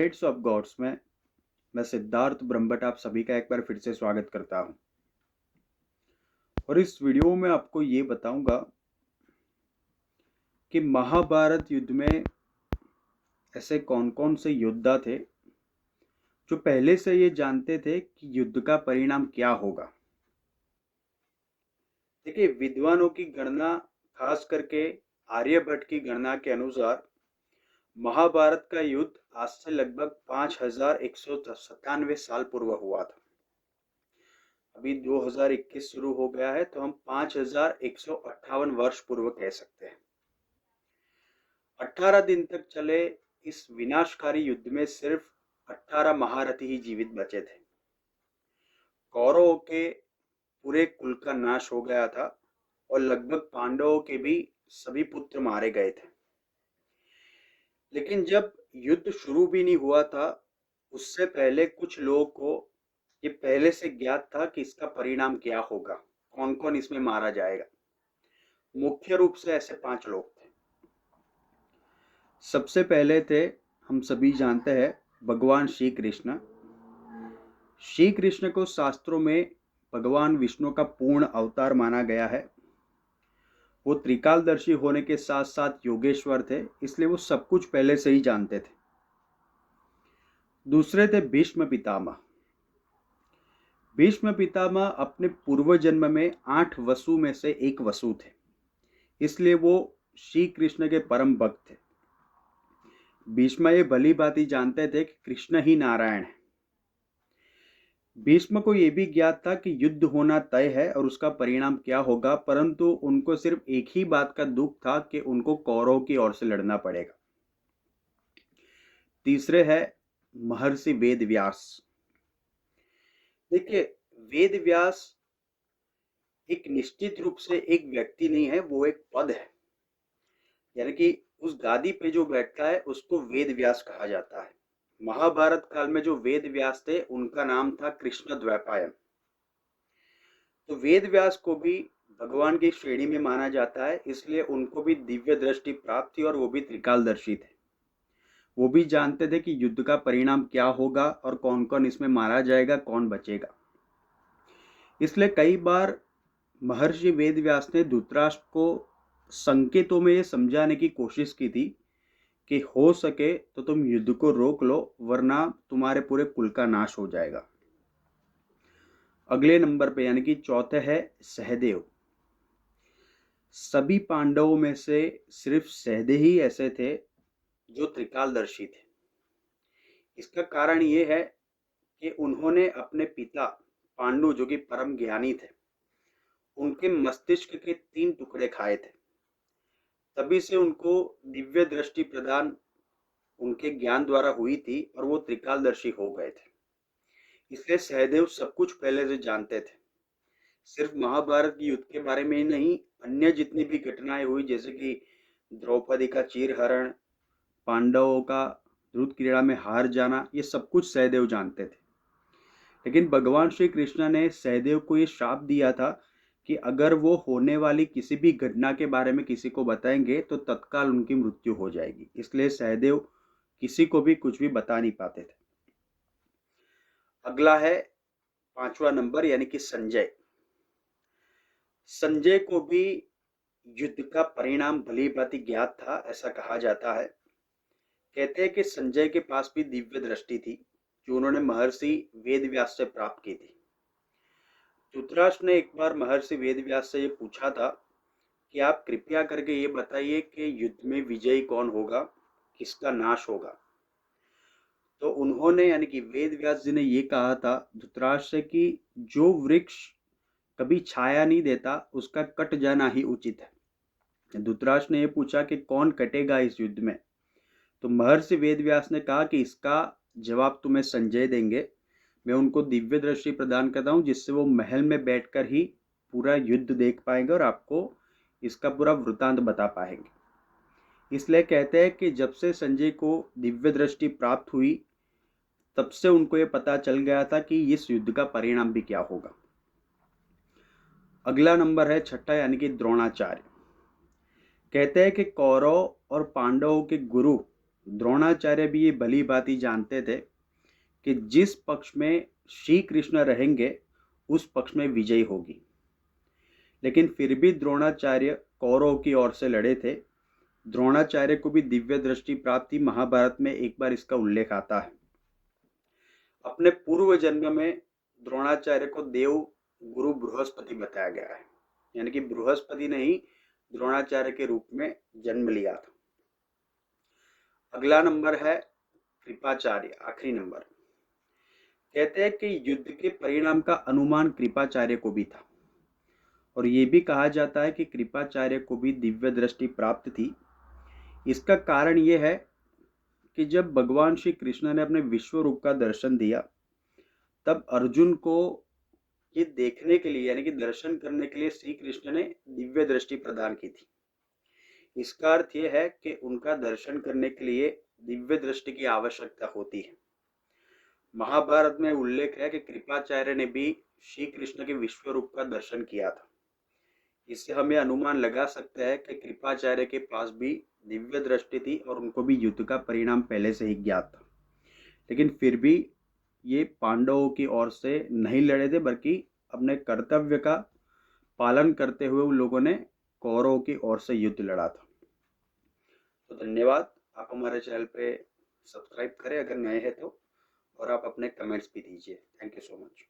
Pirates of God's में मैं सिद्धार्थ ब्रह्मभट्ट आप सभी का एक बार फिर से स्वागत करता हूं। और इस वीडियो में आपको ये बताऊंगा कि महाभारत युद्ध में ऐसे कौन कौन से योद्धा थे जो पहले से ये जानते थे कि युद्ध का परिणाम क्या होगा। देखिए, विद्वानों की गणना, खास करके आर्यभट्ट की गणना के अनुसार महाभारत का युद्ध आज से लगभग 5197 साल पूर्व हुआ था। अभी 2021 शुरू हो गया है, तो हम 5158 वर्ष पूर्व कह सकते हैं। 18 दिन तक चले इस विनाशकारी युद्ध में सिर्फ 18 महारथी ही जीवित बचे थे। कौरवों के पूरे कुल का नाश हो गया था और लगभग पांडवों के भी सभी पुत्र मारे गए थे। लेकिन जब युद्ध शुरू भी नहीं हुआ था, उससे पहले कुछ लोगों को ये पहले से ज्ञात था कि इसका परिणाम क्या होगा, कौन कौन इसमें मारा जाएगा। मुख्य रूप से ऐसे 5 लोग थे। सबसे पहले थे, हम सभी जानते हैं, भगवान श्री कृष्ण। श्री कृष्ण को शास्त्रों में भगवान विष्णु का पूर्ण अवतार माना गया है। वो त्रिकालदर्शी होने के साथ साथ योगेश्वर थे, इसलिए वो सब कुछ पहले से ही जानते थे। दूसरे थे भीष्म पितामह। भीष्म पितामह अपने पूर्व जन्म में 8 वसु में से एक वसु थे, इसलिए वो श्री कृष्ण के परम भक्त थे। भीष्म ये भली भांति जानते थे कि कृष्ण ही नारायण है। भीष्म को यह भी ज्ञात था कि युद्ध होना तय है और उसका परिणाम क्या होगा, परंतु उनको सिर्फ एक ही बात का दुख था कि उनको कौरवों की ओर से लड़ना पड़ेगा। तीसरे है महर्षि वेद व्यास। देखिए, वेद व्यास एक निश्चित रूप से एक व्यक्ति नहीं है, वो एक पद है। यानी कि उस गादी पे जो बैठता है उसको वेद व्यास कहा जाता है। महाभारत काल में जो वेद व्यास थे उनका नाम था कृष्ण द्वैपायन। तो वेद व्यास को भी भगवान की श्रेणी में माना जाता है, इसलिए उनको भी दिव्य दृष्टि प्राप्त थी और वो भी त्रिकालदर्शी थे। वो भी जानते थे कि युद्ध का परिणाम क्या होगा और कौन कौन इसमें मारा जाएगा, कौन बचेगा। इसलिए कई बार महर्षि वेद व्यास ने धृतराष्ट्र को संकेतों में ये समझाने की कोशिश की थी कि हो सके तो तुम युद्ध को रोक लो, वरना तुम्हारे पूरे कुल का नाश हो जाएगा। अगले नंबर पे यानी कि चौथे है सहदेव। सभी पांडवों में से सिर्फ सहदेव ही ऐसे थे जो त्रिकालदर्शी थे। इसका कारण ये है कि उन्होंने अपने पिता पांडु, जो कि परम ज्ञानी थे, उनके मस्तिष्क के 3 टुकड़े खाए थे। तभी से उनको दिव्य दृष्टि प्रदान उनके ज्ञान द्वारा हुई थी और वो त्रिकालदर्शी हो गए थे। इसलिए सहदेव सब कुछ पहले से जानते थे। सिर्फ महाभारत की युद्ध के बारे में ही नहीं, अन्य जितनी भी घटनाएं हुई, जैसे कि द्रौपदी का चीरहरण, पांडवों का द्रुत क्रीड़ा में हार जाना, ये सब कुछ सहदेव जानते थे। लेकिन भगवान श्री कृष्ण ने सहदेव को ये श्राप दिया था कि अगर वो होने वाली किसी भी घटना के बारे में किसी को बताएंगे तो तत्काल उनकी मृत्यु हो जाएगी। इसलिए सहदेव किसी को भी कुछ भी बता नहीं पाते थे। अगला है 5वां नंबर, यानी कि संजय। संजय को भी युद्ध का परिणाम भली भांति ज्ञात था, ऐसा कहा जाता है। कहते हैं कि संजय के पास भी दिव्य दृष्टि थी, जो उन्होंने महर्षि वेदव्यास से प्राप्त की थी। धृतराष्ट्र ने एक बार महर्षि वेदव्यास से ये पूछा था कि आप कृपया करके ये बताइए कि युद्ध में विजयी कौन होगा, किसका नाश होगा। तो उन्होंने यानी कि वेदव्यास जी ने ये कहा था धृतराष्ट्र से कि जो वृक्ष कभी छाया नहीं देता उसका कट जाना ही उचित है। धृतराष्ट्र ने यह पूछा कि कौन कटेगा इस युद्ध में। तो महर्षि वेदव्यास ने कहा कि इसका जवाब तुम्हें संजय देंगे। मैं उनको दिव्य दृष्टि प्रदान करता हूँ, जिससे वो महल में बैठकर ही पूरा युद्ध देख पाएंगे और आपको इसका पूरा वृतांत बता पाएंगे। इसलिए कहते हैं कि जब से संजय को दिव्य दृष्टि प्राप्त हुई, तब से उनको ये पता चल गया था कि इस युद्ध का परिणाम भी क्या होगा। अगला नंबर है 6, यानी कि द्रोणाचार्य। कहते हैं कि कौरव और पांडवों के गुरु द्रोणाचार्य भी ये भली भांति जानते थे कि जिस पक्ष में श्री कृष्ण रहेंगे उस पक्ष में विजय होगी, लेकिन फिर भी द्रोणाचार्य कौरवों की ओर से लड़े थे। द्रोणाचार्य को भी दिव्य दृष्टि प्राप्त थी। महाभारत में एक बार इसका उल्लेख आता है। अपने पूर्व जन्म में द्रोणाचार्य को देव गुरु बृहस्पति बताया गया है, यानी कि बृहस्पति ने ही द्रोणाचार्य के रूप में जन्म लिया था। अगला नंबर है कृपाचार्य, आखिरी नंबर। कहते हैं कि युद्ध के परिणाम का अनुमान कृपाचार्य को भी था, और ये भी कहा जाता है कि कृपाचार्य को भी दिव्य दृष्टि प्राप्त थी। इसका कारण ये है कि जब भगवान श्री कृष्ण ने अपने विश्व रूप का दर्शन दिया, तब अर्जुन को ये देखने के लिए, यानी कि दर्शन करने के लिए श्री कृष्ण ने दिव्य दृष्टि प्रदान की थी। इसका अर्थ यह है कि उनका दर्शन करने के लिए दिव्य दृष्टि की आवश्यकता होती है। महाभारत में उल्लेख है कि कृपाचार्य ने भी श्री कृष्ण के विश्व रूप का दर्शन किया था। इससे हमें अनुमान लगा सकते हैं कि कृपाचार्य के पास भी दिव्य दृष्टि थी और उनको भी युद्ध का परिणाम पहले से ही ज्ञात था, लेकिन फिर भी ये पांडवों की ओर से नहीं लड़े थे, बल्कि अपने कर्तव्य का पालन करते हुए उन लोगों ने कौरवों की ओर से युद्ध लड़ा था। तो धन्यवाद। आप हमारे चैनल पे सब्सक्राइब करें अगर नए हैं तो, और आप अपने कमेंट्स भी दीजिए। Thank you so much.